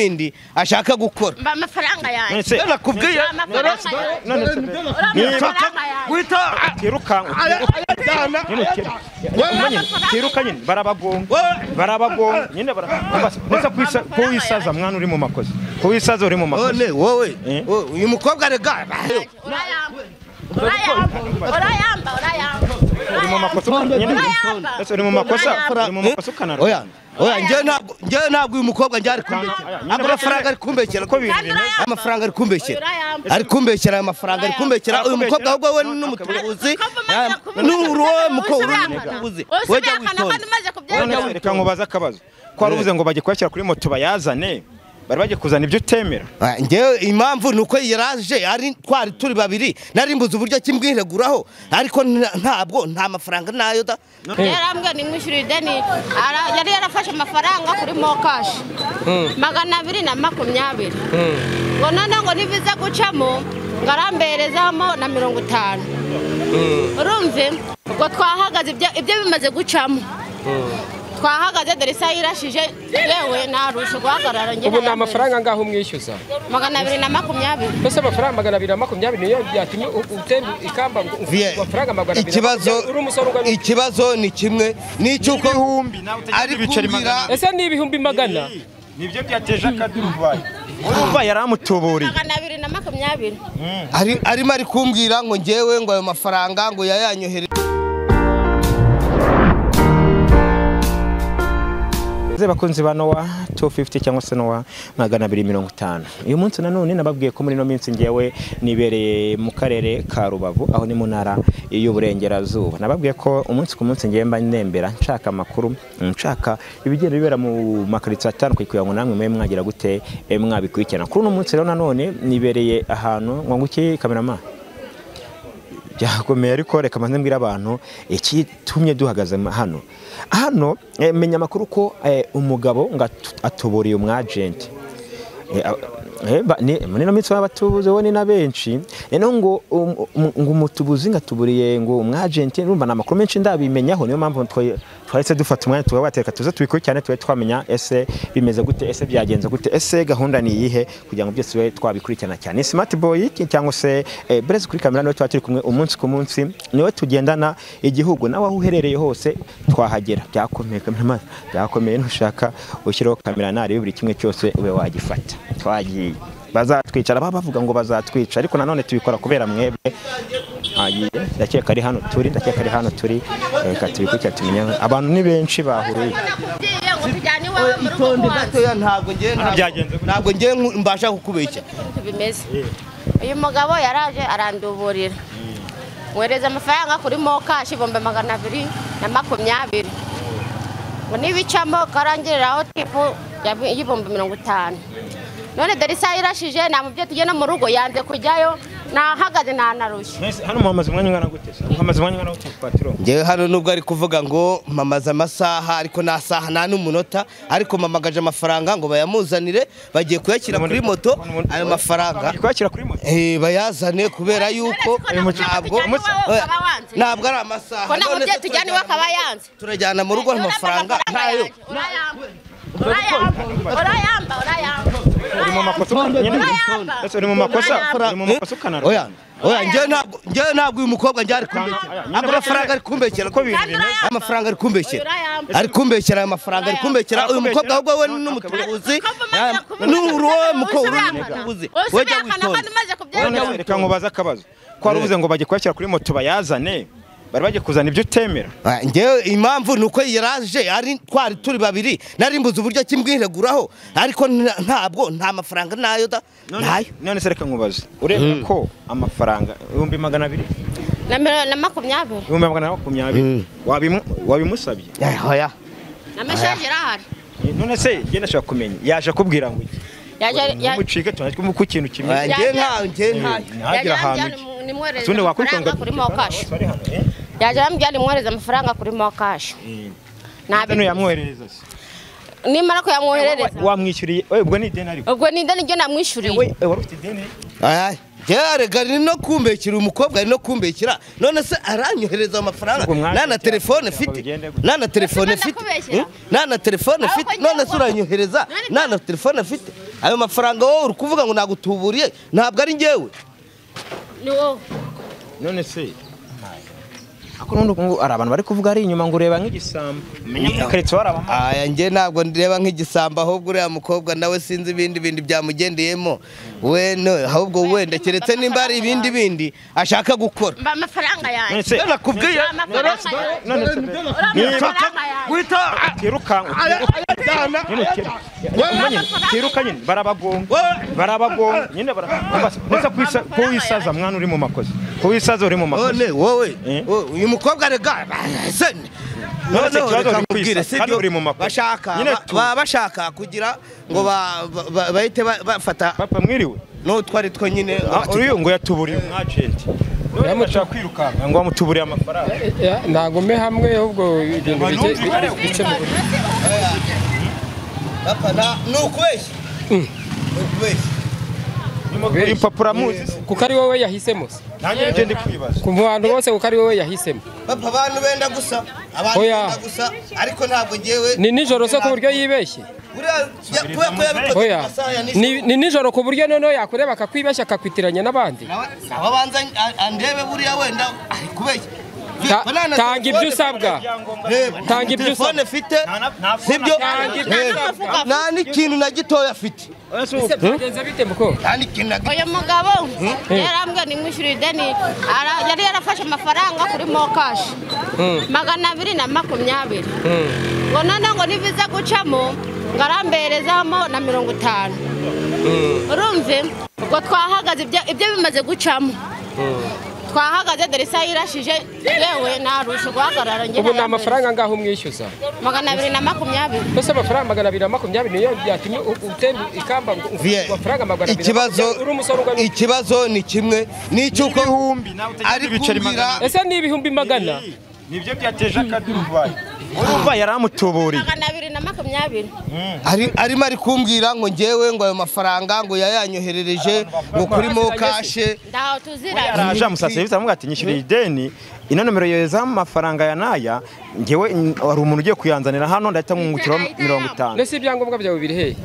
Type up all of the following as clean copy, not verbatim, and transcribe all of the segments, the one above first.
Indi ashaka gukora amafaranga yanjye nakubwiye wita tirukanye barabagonga nyine barabasa kwisaza mwana uri mu makosa kwisaza uri mu makosa none wowe uyu mukobwa rega urayamba uri mu makosa nyine uri mu makosa ukanara oya nje ntabwo uyu mukobwa njye ari kumbekera amafaranga ari kumbekera ko amafaranga ari kumbekera amafaranga ari kumbekera uyu mukobwa ahubwo we n'umutubuzi n'uruwe mukobwa n'umutubuzi wajya witonda reka nkubaza akabazo ko waruvuze ngo bajye kwakira kuri moto bayazane bari baje kuzana ibyo utemera ngewe impamvu nuko yaraje ari twari turi babiri narimbuza uburyo kimbwireguraho ariko nta mafaranga nayo da yarambwe ni mwishyura ideni yari yarafashe amafaranga kuri mokashi 220 ngo none ngo nibiza gucamo ngaramberezamo na 50 urumve ubwo twahagaze ibyo bimaze gucamo twahagaze derisa yirashije yewe narusha guhagarara nge ubu na amafaranga ngaho umwishyuza 220 bese amafaranga 220 niyo byatumye utende ikamba amafaranga 220 ikibazo ni kimwe n'icyuko ari kumbira ese ni ibihumbi magana nibyo byateje akaduruvaye urumva yaramutuburiye 220 arimo ari kumbwira ngo ngewe ngo ayo mafaranga ngo yayanyohere bakunzi ba Nowa 250 cyangwa se Nowa 250 uyu munsi nanone nababwiye ko muri no minsi ngewe nibereye mu karere ka Rubavu aho ni mu ntara y'Uburengerazuba nababwiye ko umunsi ku munsi ngiye mba nembera nshaka amakuru nshaka ibigenda bibera mu makaritsa atandukanye kugira ngo namwe mwagira gute mwabikurikirana kuri uno munsi rero nanone nibereye ahantu ngo nguki cameraman byakomeye ariko reka manze mbwira abantu ikitumye duhagaze hano menya makuru ko umugabo ngo atuburiye umwagent muri no mitso y'abatubuze wone na benshi ngo umutubuzi ngatuburiye ngo umwagent urumva na makuru menshi ndabimenyaho niyo mpamvu twahise dufata umwanya tubabateka tuze tubikuricyane twe twamenya ese bimeze gute ese byagenze gute ese gahunda ni yihe kugira ngo byose we twabikurikirana cyane smart boy cyangwa se Blaze kuri kamera no twatiri kumwe umunsi ku munsi niwe tugendana igihugu nawe aho uherereye hose twahagera byakomeye ntushaka ushyiraho kamera nari buri kimwe cyose ube wagifata twagiye bazatwicara bavuga ngo bazatwica ariko nanone tubikora kubera mwebwe ndakeka ari hano turi reka tubikurikiye tumenya abantu ni benshi bahuruye itonde gatoya ntabwo ngiye mbasha kukubeshya bimeze uyu mugabo yaraje aranduburira mwereza amafaranga kuri mokashi 220 ngo nibicamo karangiriraho tipu y'ibihumbi 50 none derisa yirashije namubye tugena mu rugo yanze kujyayo nahagaze nanarusha hano muhamaze umwanya ngana gute patron ngewe hano nubwo ari kuvuga ngo mamaza amasaha ariko nasaha nta n'umunota ariko mamagaje amafaranga ngo bayamuzanire bagiye kuyakira kuri moto ayo mafaranga kuyakira kuri moto bayazane kubera yuko ntabwo ari amasaha ko namubye tujyane wakaba yanze turajyana mu rugo amafaranga ntayo urayamba uri mu makosa ukanara oya nje ntabwo uyu mukobwa njye ari kumbekera amafaranga ari kumbekera ko amafaranga ari kumbekera uyu mukobwa ahubwo we n'umutubuzi n'uruwe mukobwa n'umutubuzi wajya witonda reka nkubaza akabazo ko waruvuze ngo bajye kwakira kuri moto bayazane bari baje kuzana ibyo utemera ngewe impamvu nuko yaraje ari twari turi babiri narimbuza uburyo kimbwireguraho ariko nta mafaranga nayo da none se reka nkubaze urebe ko amafaranga 220 na 20 220 wabimusabye oya nameshaje rahari none se genda shaka kumenya yaje kubwira ngo mucike tunatwe ku kintu kimwe nge ntagira ahantu tunde wakwitanga kuri mokashi yaje ambye mwereza amafaranga kuri mokashi ntabwo yamwoherereza nimara ko yamwoherereza wamwishyuriye ubwo ni ideni ariko ubwo ni ideni ryo namwishyuriye wari ufite ideni yarega ari no kumbekira umukobwa ari no kumbekira none se aranyohereza amafaranga nana telefone mfite nana telefone mfite nana telefone mfite none se uranyohereza nana telefone mfite ayo mafaranga wowe uri kuvuga ngo nagutuburiye ntabwo ari njyewe ni wowe none se ako nundi ari abantu bari kuvuga ari inyuma ngo ureba nk'igisambo menya karitse waraba aya nge ntabwo ndeba nk'igisambo ahubwo uriya mukobwa nawe sinzi ibindi byamugendeyemo we no ahubwo wenda keretse nimba ari ibindi ashaka gukora amafaranga yanjye nakubwiye wita tiruka tiruka nyine barabagonga nyine barabasa kwisaza mwana uri mu makosa kwisaza uri mu makosa wowe uyu mukobwa rega bashaka kugira ngo bahite bafata papa mwiriwe no twari two nyine uriyo ngo yatuburiye umwagenti yamuca kwirukanka ngo amutuburiye amafaranga ntagume hamwe ahubwo ibintu bice papa nukubeshya impapuro muzi kuko ari wowe yahisemo nanjye nje ndi kwibaza ku bantu bose kuko ari wowe yahisemo papa abantu benda gusa abantu benda gusa ariko ntabwo ngewe ni nijoro se ku buryo yibeshye ni nijoro ku buryo noneho yakureba akakwibeshya akakwitiranya n'abandi aba banza andebe buriya wenda ari kubeshya tanga ibyo usabwa tanga ibyo usabwa mfite sibyo nta n'ikintu na gitoya afite uyu mugabo yarambwiye nimwishyura ideni yari yarafashe amafaranga kuri mokashi 220 ngo none ngo nibiza gucamo ngaramberezamo na 50 urumve ubwo twahagaze ibyo bimaze gucamo twahagaze dore isa irashije yewe narusha guhagarara nge ubu amafaranga ngaho umwishyuza 220 bose amafaranga 220 niyo byatumye utemba ikamba amafaranga 220 ikibazo ni kimwe n'icyuko ari kumbira ese ni ibihumbi 100 nibyo byateje akaduruvayi urumva yaramutuburiye 220 arimo ari kumbwira ngo ngewe ngo ayo mafaranga ngo yayanyoherereje ngo kuri mokashe ndaho tuzira araje amusase bivuze amuga ati nyishira ideni ino nomero yoza amafaranga ya naya ngewe ari umuntu ugiye kuyanzanira hano ndahita mwungukira 50 nese ibyangombwa byawe biri he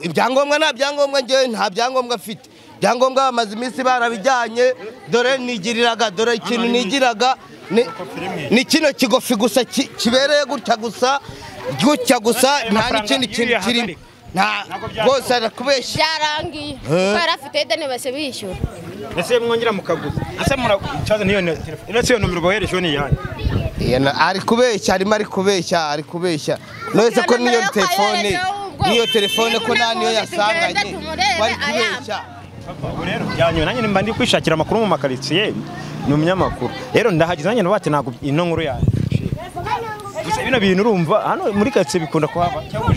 ibyangombwa nta byangombwa ngewe nta byangombwa afite byangombwa bamaze iminsi barabijyanye dore nigiriraga dore ikintu nigiraga ni kino kigofi gusa kibereye gutya gusa nta n'ikindi kintu kirimo nta rwose arakubeshya byarangiye kubera afite ideni bose bishyura ese mwongera mukaguza ese muracaza niyo nomero bohereje ni yanyu ari kubeshya nose ko niyo telefone ko nta niyo yasanganye bari kubeshya rero yanyu nanjye mba ndi kwishakira amakuru mu makaritsiye ni umunyamakuru rero ndahagize nanjye nabate ntabwo ino nkuru yawe gusa bino bintu urumva hano muri karitsiye bikunda kuhaba cyangwa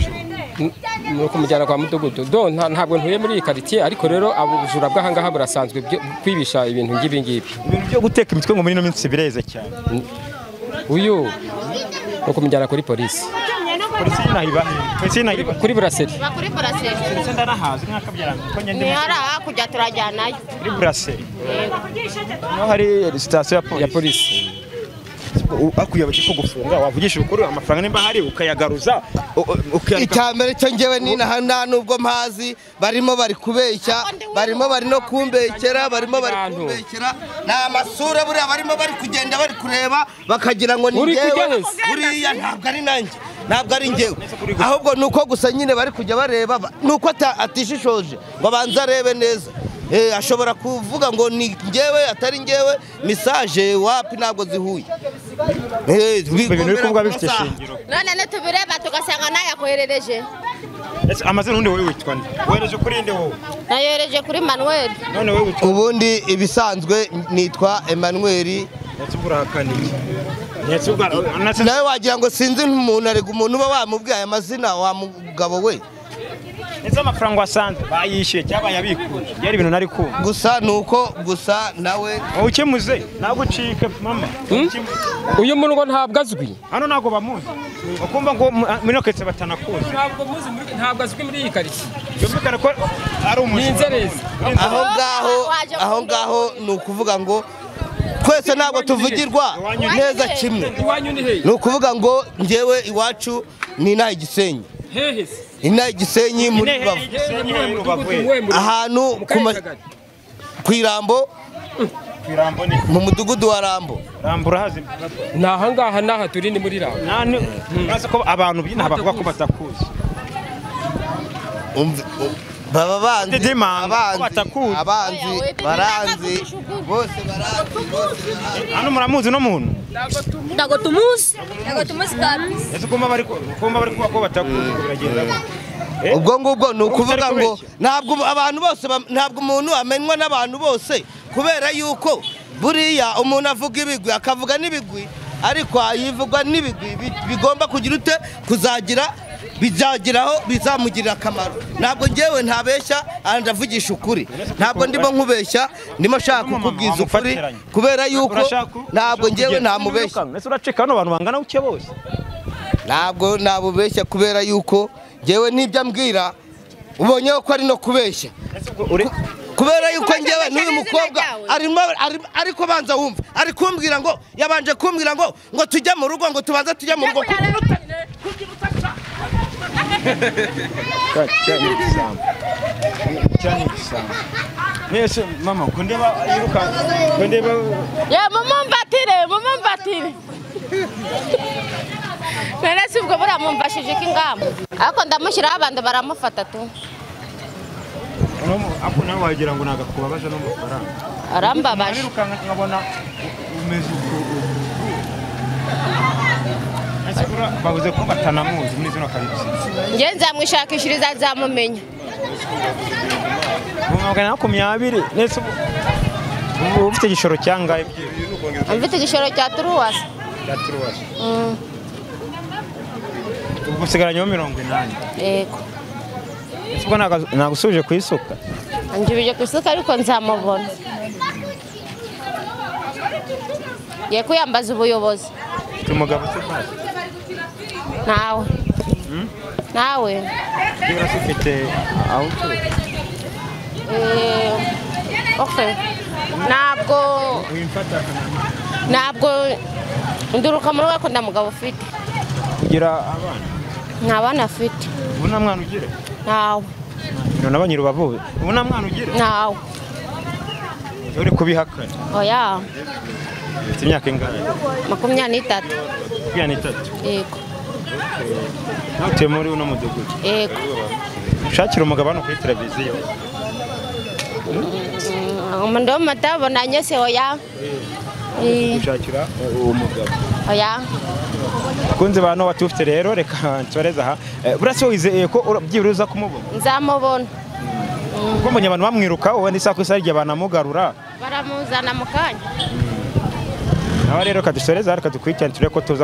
no kumujyana kwa mudugudu ntabwo ntuye muri iyi karitsiye ariko rero abujura bw'ahangaha burasanzwe kwibisha ibintu ngibingibi ibintu byo guteka imitwe ngo muri ino minsi bireze cyane uyu no kumujyana kuri polisi kuri buraseri ndanahazi mwakabyarana ko ngende kujya turajyanayo kuri buraseri no hari sitasiyo ya polisi akuye abaki gufunga wavugisha ukuri amafaranga nimba hari ukayagaruza icyambere cyo ngewe nina nubwo mpazi barimo bari kubeshya barimo bari no kumbekera na amasura buriya barimo bari kugenda bari kureba bakagira ngo ni ngewe buriya ntabwo ari nanjye ntabwo ari ngewe ahubwo nuko gusa nyine bari kujya bareba nuko atishishoje ngo abanze arebe neza ashobora kuvuga ngo ni ngewe atari ngewe message wapi ntabwo zihuye ibintu biri kuvuga bifite shingiro none tubireba tugasanga nayakoherereje amazina undi wowe witwa nde wereje kuri inde wowe nayohereje kuri Manuel none wowe witwa ubundi ibisanzwe nitwa Emmanuel yatsubura hakaniye nawe wagira ngo sinzi nk'umuntu arega umuntu uba wamubwiye aya mazina wa mugabo we. Ese amafaranga wasanze bayishyuye cyangwa yabikuje yari ibintu nari kumva gusa nuko gusa nawe ukemuze nagucike mama. uyu muntu ngo ntabwo azwi hano ntago bamuzi ukumva ngo muri oketse batanakuzi ntabwo azwi muri iyi karitsiye byumvikana ko ari umuntu n'inzerezi aho ngaho ni ukuvuga ngo twese ntabwo tuvugirwa neza kimwe. Ni ukuvuga ngo njyewe iwacu ni inaha Igisenyi. Inaha Igisenyi muri Rubavu ahantu ku Irambo mu mudugudu wa Rambo. urahazi ni ahangaha n'aha turi ni muri Rambo. urazi ko abantu b'inaha bavuga ko batakuzi baba banzi baranzi bose hano muramuzi no muntu ntago tumuzi kabisa. ese kumba bari kuba ko batakuzi biragenda ubwo ngubwo ni ukuvuga ngo ntabwo abantu bose ntabwo umuntu amenywa n'abantu bose kubera yuko buriya umuntu avuga ibigwi akavuga n'ibigwi ariko yivugwa n'ibigwi bigomba kugira ute kuzagira bizagiraho bizamugirira akamaro. Ntabwo ngewe ntabeshya ndavugisha ukuri, ntabwo ndimo nkubeshya, ndimo shaka kukubwiza ukuri kubera yuko ntabwo ngewe ntamubeshya. Ese uraceka hano abantu bangana uke bose ntabwo nabubeshya kubera yuko ngewe nibyo ambwira ubonye ko ari no kubeshya kubera yuko ngewe n'uyu mukobwa ariko banza wumva ari kumbwira ngo yabanje kumbwira ngo tujye mu rugo ngo tubaze tujye mu rugo Nese mama kundeba yiruka kundeba ya mama mbatire Nese ubwo buramumvashije kingamba ariko ndamushyiraho abandi baramufata tu ako nawe wagira ngo nagakubabaje no mafaranga arambabaje nkabona umeze uko asikura bavuze ko batanamuzi muri zino karitsiye nge nzamwishakishiriza nzamumenya umugana 20 nese ubu ufite igishoro cyangaye mfite igishoro cya turuwasi ubwo usigaranyeho 80 yego ubwo nagusubije ku isuka njibije ku isuka ariko nzamubona ye kuyambaza ubuyobozi umugabo se basi nawe ngira ufite auto ntabwo nduruka mu rugo ko ndamugabo ufite ugira abana nta bana afite ubu nta mwana ugira ntawe none abanyira ubavuye ubu nta mwana ugira ntawe uri kubihakana oya ufite imyaka ingahe 23 yego utuye muri uno mudugudu yego ushakira umugabo hano kuri televiziyo ndo matabonanye se oya ushakira umugabo oya kunze bantu batufite rero reka nsoreza aha burase wizeye ko byiruza kumubona nzamubona kuko mbonye abantu bamwiruka wowe n'isako isarije banamugarura baramuzana mu kanya nawe rero kadusoreza reka dukurikirane tureko tuza